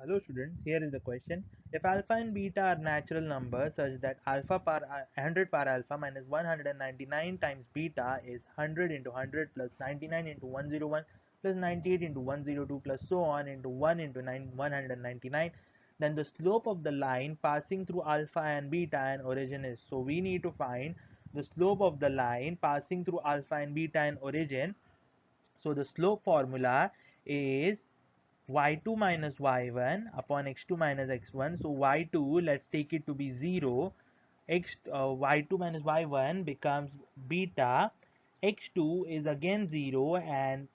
Hello students, here is the question. If alpha and beta are natural numbers such that alpha power 100 power alpha minus 199 times beta is 100 into 100 plus 99 into 101 plus 98 into 102 plus so on into 1 into 199, then the slope of the line passing through alpha and beta and origin is. So we need to find the slope of the line passing through alpha and beta and origin. So the slope formula is y2 minus y1 upon x2 minus x1. So y2, let's take it to be 0. Y2 minus y1 becomes beta. X2 is again 0 and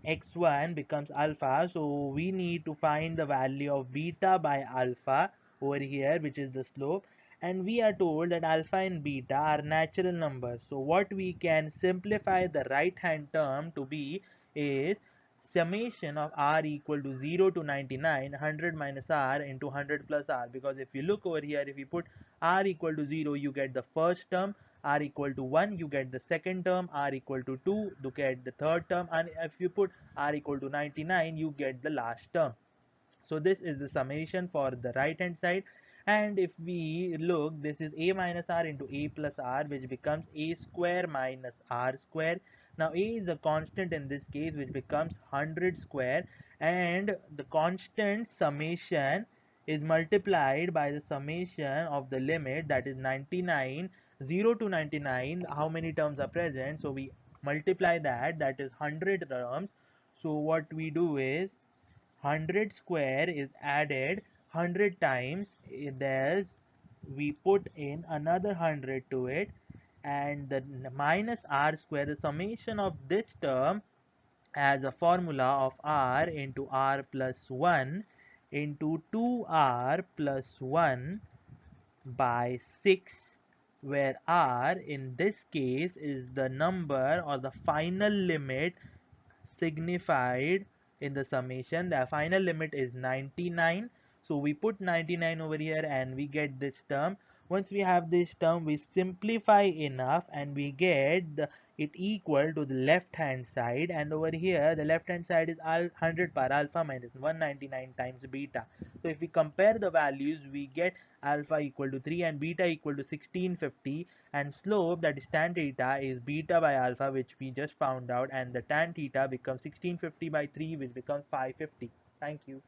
x1 becomes alpha. So we need to find the value of beta by alpha over here, which is the slope. And we are told that alpha and beta are natural numbers. So what we can simplify the right hand term to be is summation of r equal to 0 to 99, 100 minus r into 100 plus r. Because if you look over here, if you put r equal to 0, you get the first term, r equal to 1, you get the second term, r equal to 2, you get the third term, and if you put r equal to 99, you get the last term. So this is the summation for the right hand side. And if we look, this is a minus r into a plus r, which becomes a square minus r square. Now a is a constant in this case, which becomes 100 square, and the constant summation is multiplied by the summation of the limit, that is 99, 0 to 99. How many terms are present? So we multiply that, that is 100 terms. So what we do is 100 square is added 100 times. There's we put in another 100 to it, and the minus r square, the summation of this term as a formula of r into r plus 1 into 2r plus 1 by 6, where r in this case is the number or the final limit signified in the summation. The final limit is 99. So we put 99 over here and we get this term. Once we have this term, we simplify enough and we get it equal to the left hand side, and over here the left hand side is 100 power alpha minus 199 times beta. So if we compare the values, we get alpha equal to 3 and beta equal to 1650, and slope, that is tan theta, is beta by alpha, which we just found out, and the tan theta becomes 1650 by 3, which becomes 550. Thank you.